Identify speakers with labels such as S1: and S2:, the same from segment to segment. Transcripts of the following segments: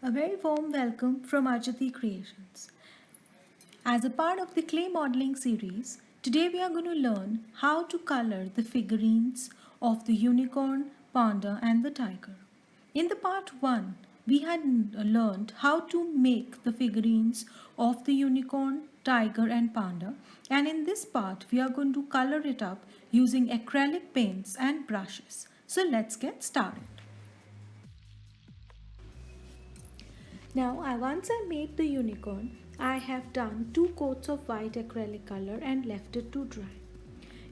S1: A very warm welcome from Ajati Creations. As a part of the clay modeling series, today we are going to learn how to color the figurines of the unicorn, panda, and the tiger. In the part 1, we had learned how to make the figurines of the unicorn, tiger, and panda, and in this part, we are going to color it up using acrylic paints and brushes. So let's get started. Now, once I made the unicorn, I have done 2 coats of white acrylic color and left it to dry.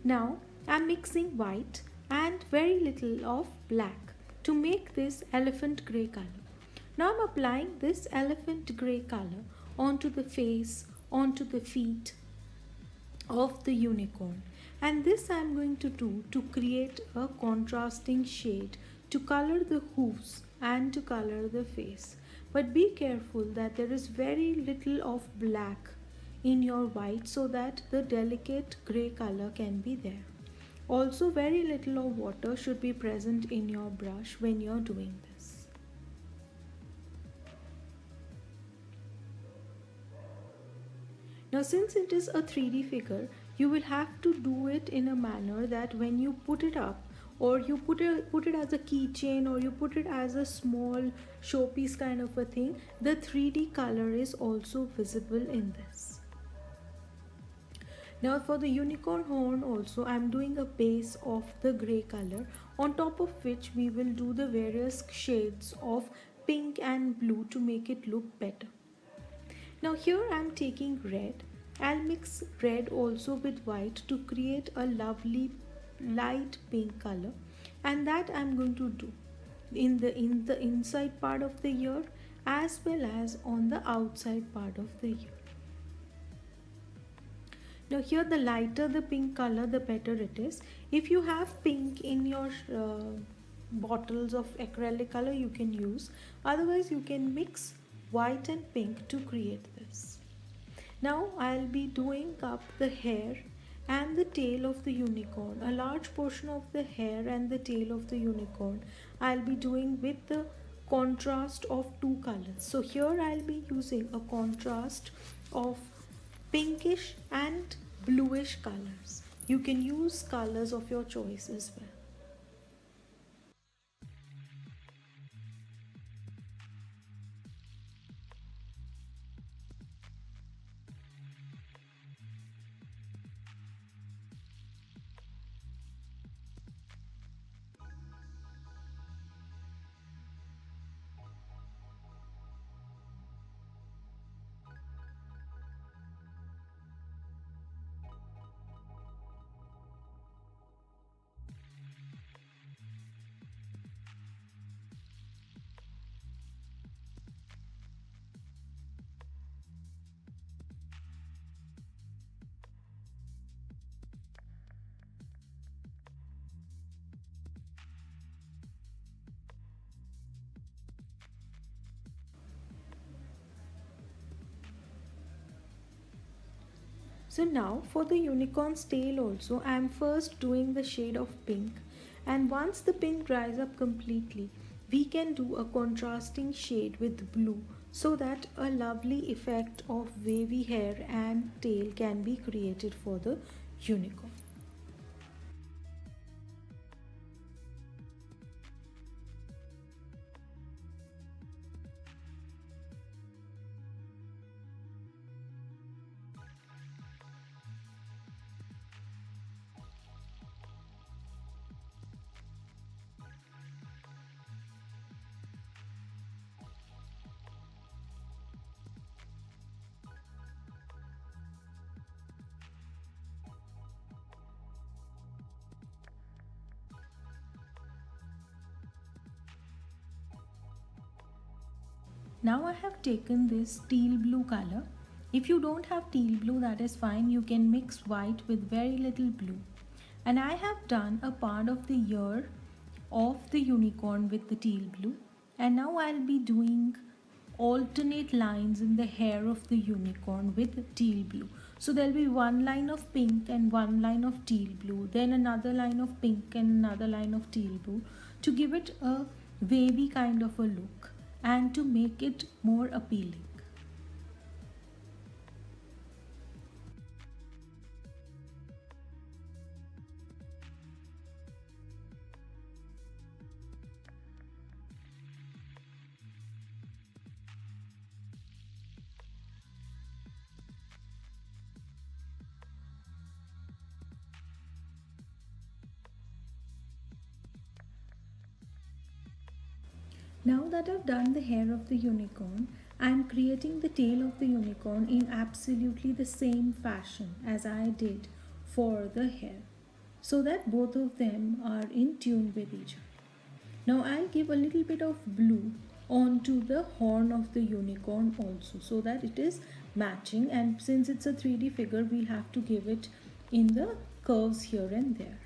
S1: Now, I'm mixing white and very little of black to make this elephant grey color. Now, I'm applying this elephant grey color onto the face, onto the feet of the unicorn, and this I am going to do to create a contrasting shade to color the hooves and to color the face. But be careful that there is very little of black in your white so that the delicate grey color can be there. Also, very little of water should be present in your brush when you're doing this. Now, since it is a 3D figure, you will have to do it in a manner that when you put it up, or you put it as a keychain, or you put it as a small showpiece kind of a thing, the 3D color is also visible in this. Now for the unicorn horn also, I am doing a base of the grey color, on top of which we will do the various shades of pink and blue to make it look better. Now here I am taking red. I'll mix red also with white to create a lovely light pink color, and that I'm going to do in the inside part of the ear as well as on the outside part of the ear. Now here the lighter the pink color, the better it is. If you have pink in your bottles of acrylic color, you can use. Otherwise you can mix white and pink to create this. Now I'll be doing up the hair and the tail of the unicorn. A large portion of the hair and the tail of the unicorn I'll be doing with the contrast of 2 colors. So here I'll be using a contrast of pinkish and bluish colors. You can use colors of your choice as well. So now for the unicorn's tail also, I am first doing the shade of pink, and once the pink dries up completely, we can do a contrasting shade with blue so that a lovely effect of wavy hair and tail can be created for the unicorn. Now I have taken this teal blue color. If you don't have teal blue, that is fine. You can mix white with very little blue. And I have done a part of the ear of the unicorn with the teal blue. And now I'll be doing alternate lines in the hair of the unicorn with teal blue. So there'll be one line of pink and one line of teal blue, then another line of pink and another line of teal blue to give it a wavy kind of a look. and to make it more appealing. Now that I've done the hair of the unicorn, I'm creating the tail of the unicorn in absolutely the same fashion as I did for the hair, so that both of them are in tune with each other. Now I'll give a little bit of blue onto the horn of the unicorn also, so that it is matching, and since it's a 3D figure we'll have to give it in the curves here and there.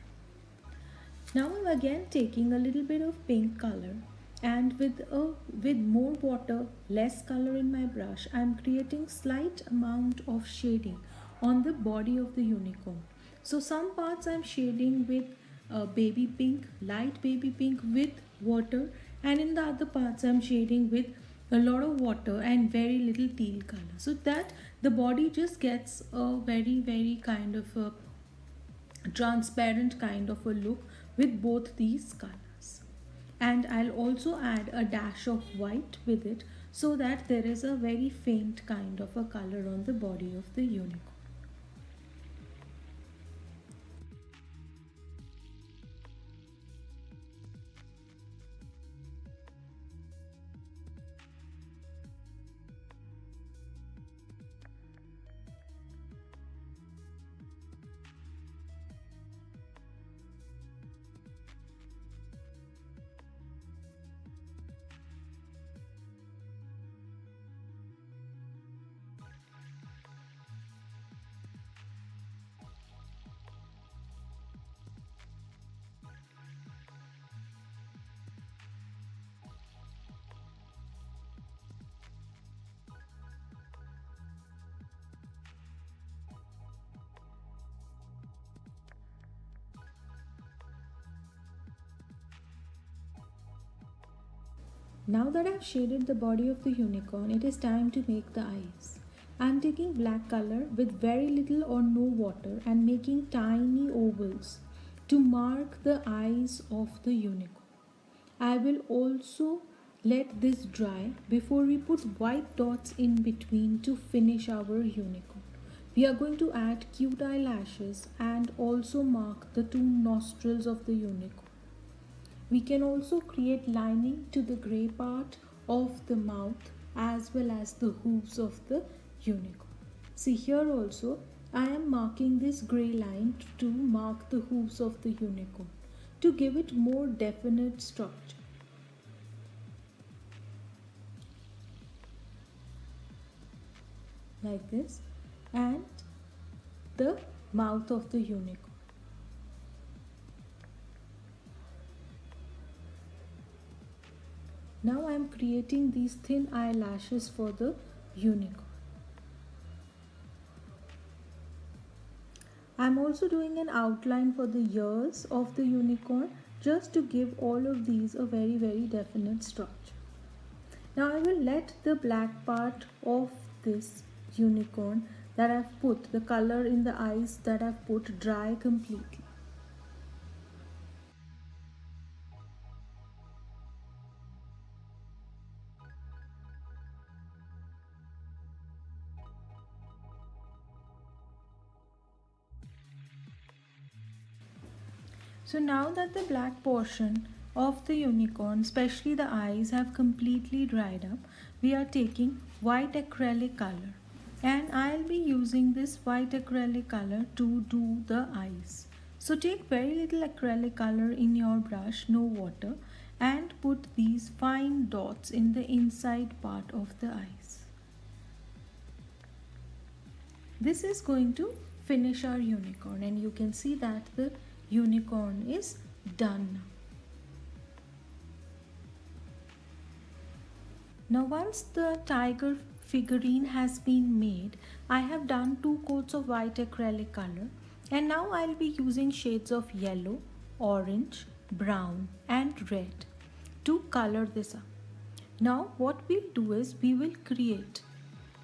S1: Now I'm again taking a little bit of pink color, and with more water, less color in my brush, I'm creating slight amount of shading on the body of the unicorn. So some parts I'm shading with baby pink, light baby pink with water, and in the other parts I'm shading with a lot of water and very little teal color, so that the body just gets a very kind of a transparent kind of a look with both these colors. And I'll also add a dash of white with it, so that there is a very faint kind of a color on the body of the unicorn. Now that I've shaded the body of the unicorn, it is time to make the eyes. I'm taking black color with very little or no water and making tiny ovals to mark the eyes of the unicorn. I will also let this dry before we put white dots in between to finish our unicorn. We are going to add cute eyelashes and also mark the two nostrils of the unicorn. We can also create lining to the grey part of the mouth as well as the hooves of the unicorn. See here also I am marking this grey line to mark the hooves of the unicorn to give it more definite structure. Like this, and the mouth of the unicorn. Now I am creating these thin eyelashes for the unicorn. I am also doing an outline for the ears of the unicorn, just to give all of these a very definite structure. Now I will let the black part of this unicorn that I've put, the color in the eyes that I've put, dry completely. So now that the black portion of the unicorn, especially the eyes, have completely dried up, we are taking white acrylic color, and I'll be using this white acrylic color to do the eyes. So take very little acrylic color in your brush, no water, and put these fine dots in the inside part of the eyes. This is going to finish our unicorn, and you can see that the unicorn is done. Now once the tiger figurine has been made, I have done 2 coats of white acrylic color, and now I'll be using shades of yellow, orange, brown and red to color this up. Now what we'll do is we will create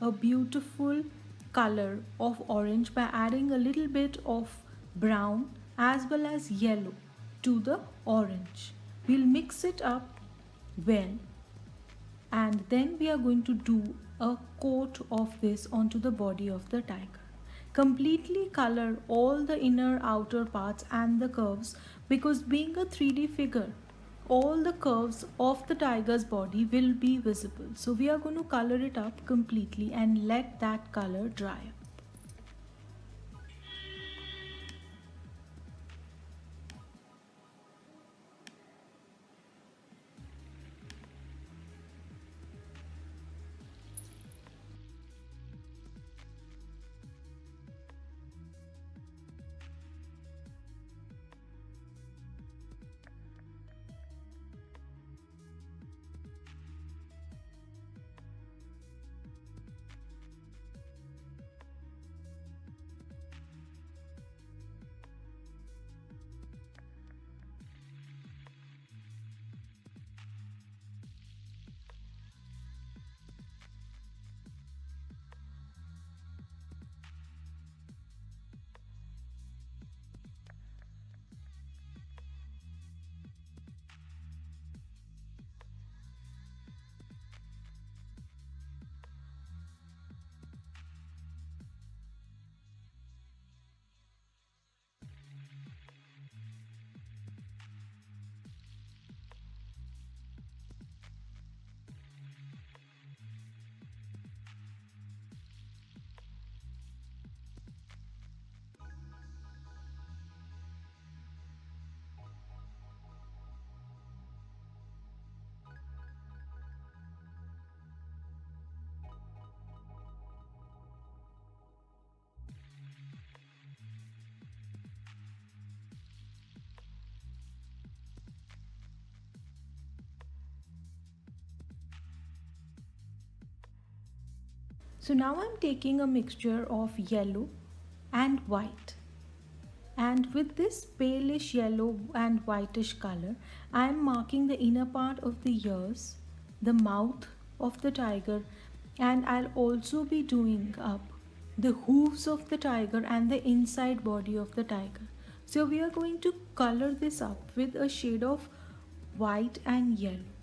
S1: a beautiful color of orange by adding a little bit of brown as well as yellow to the orange. We'll mix it up well, and then we are going to do a coat of this onto the body of the tiger. Completely color all the inner outer parts and the curves, because being a 3D figure, all the curves of the tiger's body will be visible. So we are going to color it up completely and let that color dry up. So now I'm taking a mixture of yellow and white, and with this palish yellow and whitish color, I am marking the inner part of the ears, the mouth of the tiger, and I'll also be doing up the hooves of the tiger and the inside body of the tiger. So we are going to color this up with a shade of white and yellow.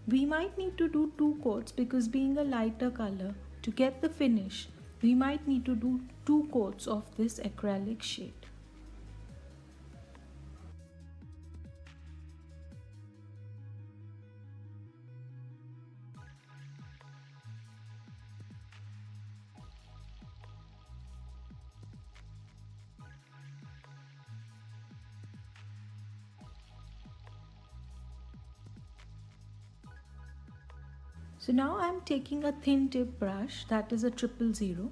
S1: We might need to do two coats, because being a lighter color, to get the finish, we might need to do two coats of this acrylic shade. So now I am taking a thin tip brush, that is a 000,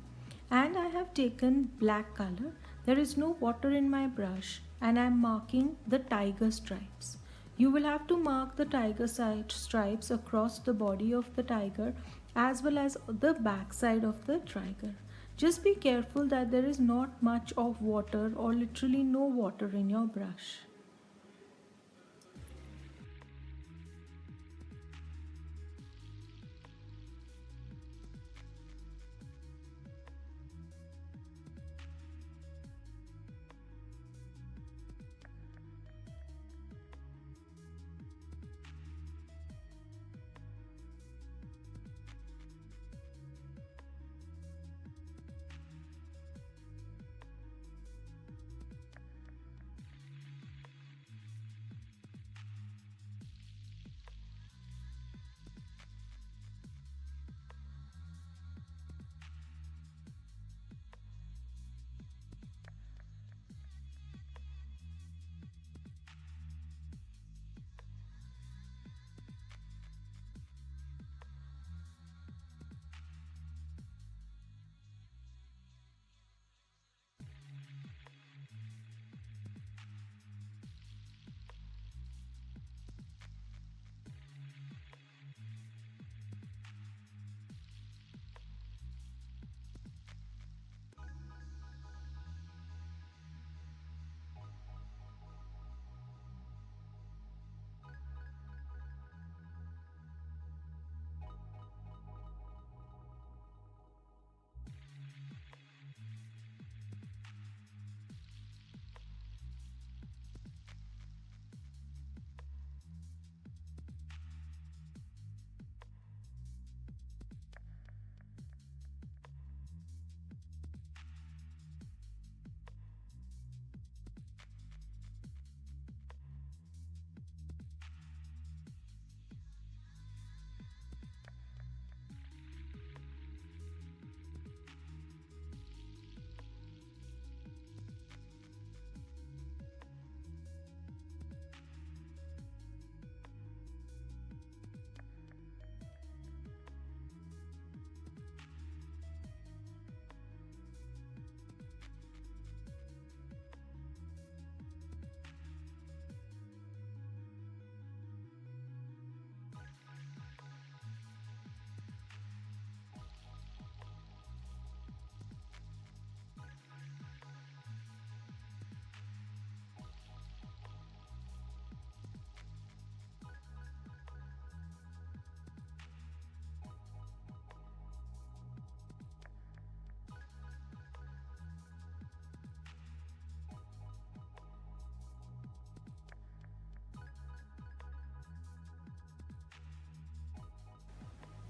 S1: and I have taken black color. There is no water in my brush, and I am marking the tiger stripes. You will have to mark the tiger side stripes across the body of the tiger as well as the back side of the tiger. Just be careful that there is not much of water or literally no water in your brush.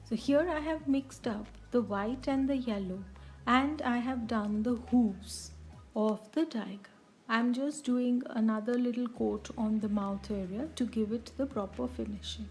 S1: So here I have mixed up the white and the yellow, and I have done the hooves of the tiger. I'm just doing another little coat on the mouth area to give it the proper finishing.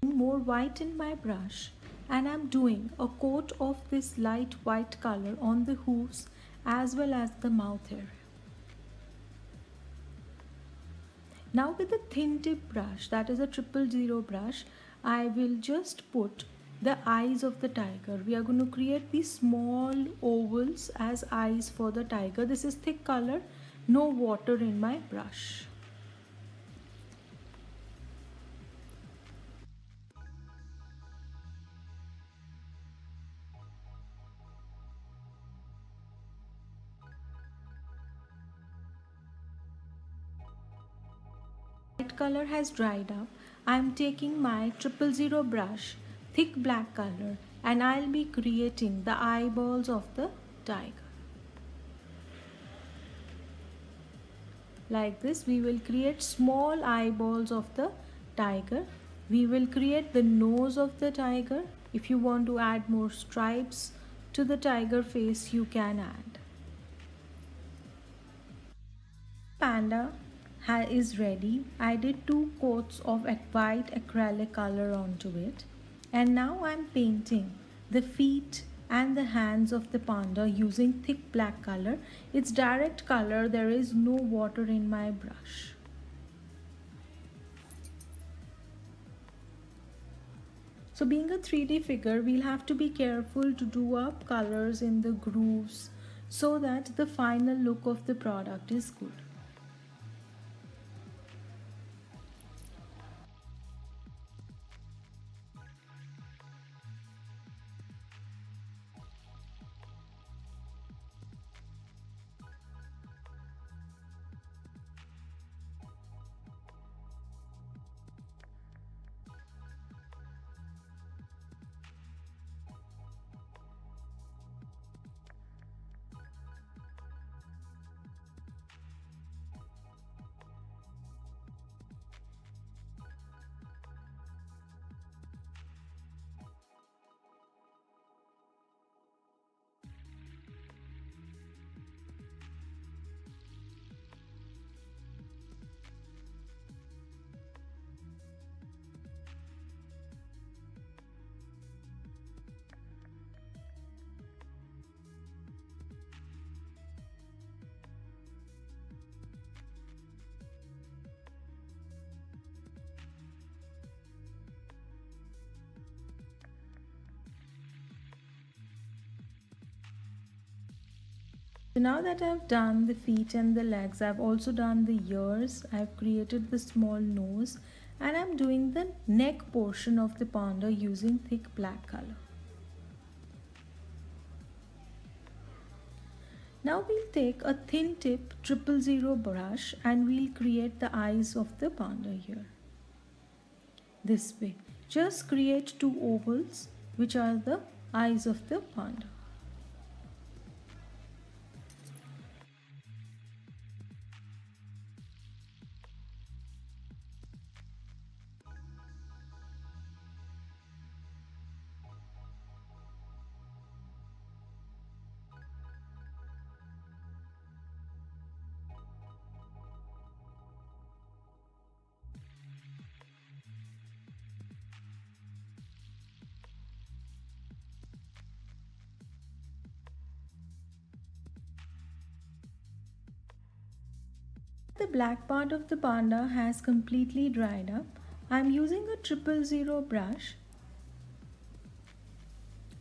S1: More white in my brush, and I'm doing a coat of this light white color on the hooves as well as the mouth area. Now with a thin tip brush, that is a 000 brush, I will just put the eyes of the tiger. We are going to create these small ovals as eyes for the tiger. This is thick color, no water in my brush. White color has dried up. I am taking my 000 brush, thick black color, and I'll be creating the eyeballs of the tiger. Like this, we will create small eyeballs of the tiger. We will create the nose of the tiger. If you want to add more stripes to the tiger face, you can add. Panda is ready. I did 2 coats of white acrylic color onto it, and now I'm painting the feet and the hands of the panda using thick black color. It's direct color, there is no water in my brush. So being a 3D figure, we'll have to be careful to do up colors in the grooves so that the final look of the product is good. So now that I've done the feet and the legs, I've also done the ears, I've created the small nose, and I'm doing the neck portion of the panda using thick black color. Now we'll take a thin tip 000 brush and we'll create the eyes of the panda here. This way. Just create 2 ovals which are the eyes of the panda. The black part of the panda has completely dried up. I am using a 000 brush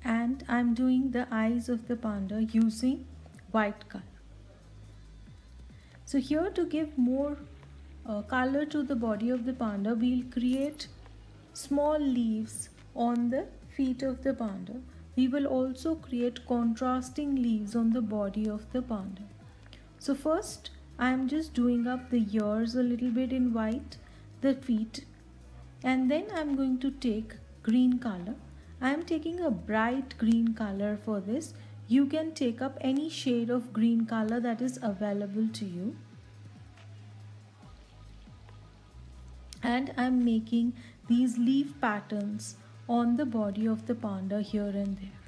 S1: and I am doing the eyes of the panda using white color. So here to give more color to the body of the panda, we'll create small leaves on the feet of the panda. We will also create contrasting leaves on the body of the panda. So first I am just doing up the ears a little bit in white, the feet, and then I'm going to take green color. I am taking a bright green color for this. You can take up any shade of green color that is available to you. And I'm making these leaf patterns on the body of the panda here and there.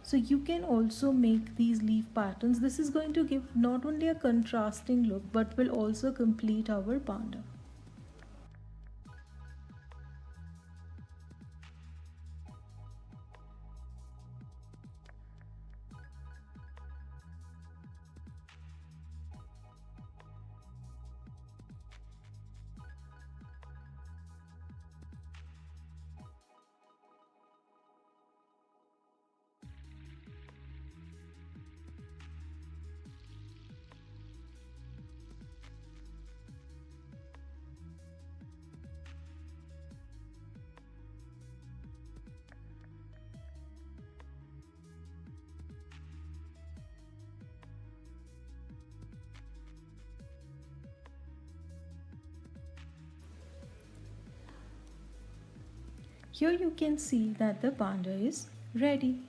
S1: So you can also make these leaf patterns. This is going to give not only a contrasting look but will also complete our panda. Here you can see that the panda is ready.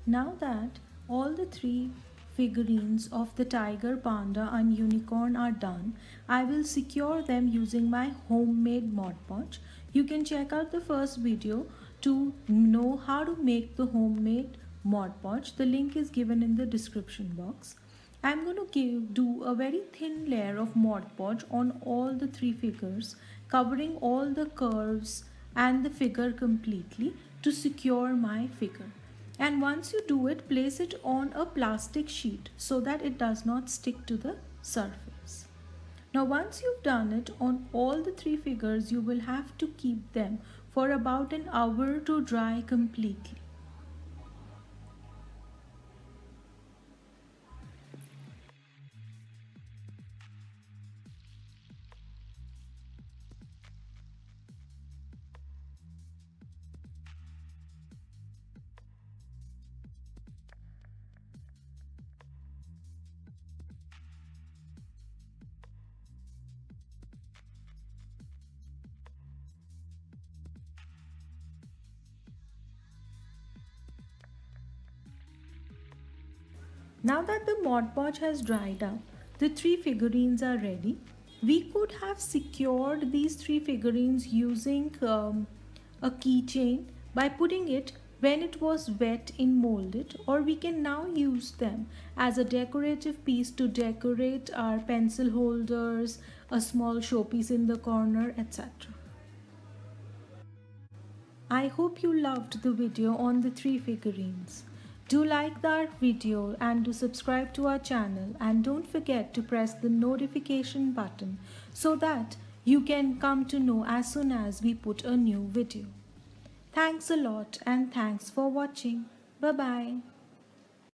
S1: Now that all the three figurines of the tiger, panda and unicorn are done, I will secure them using my homemade Mod Podge. You can check out the first video to know how to make the homemade Mod Podge. The link is given in the description box. I'm going to do a very thin layer of Mod Podge on all the three figures, covering all the curves and the figure completely to secure my figure. And once you do it, place it on a plastic sheet so that it does not stick to the surface. Now once you've done it on all the three figures, you will have to keep them for about an hour to dry completely. Now that the Mod Podge has dried up, the three figurines are ready. We could have secured these three figurines using a keychain by putting it when it was wet in molded, or we can now use them as a decorative piece to decorate our pencil holders, a small showpiece in the corner, etc. I hope you loved the video on the three figurines. Do like our video and do subscribe to our channel, and don't forget to press the notification button so that you can come to know as soon as we put a new video. Thanks a lot and thanks for watching. Bye bye.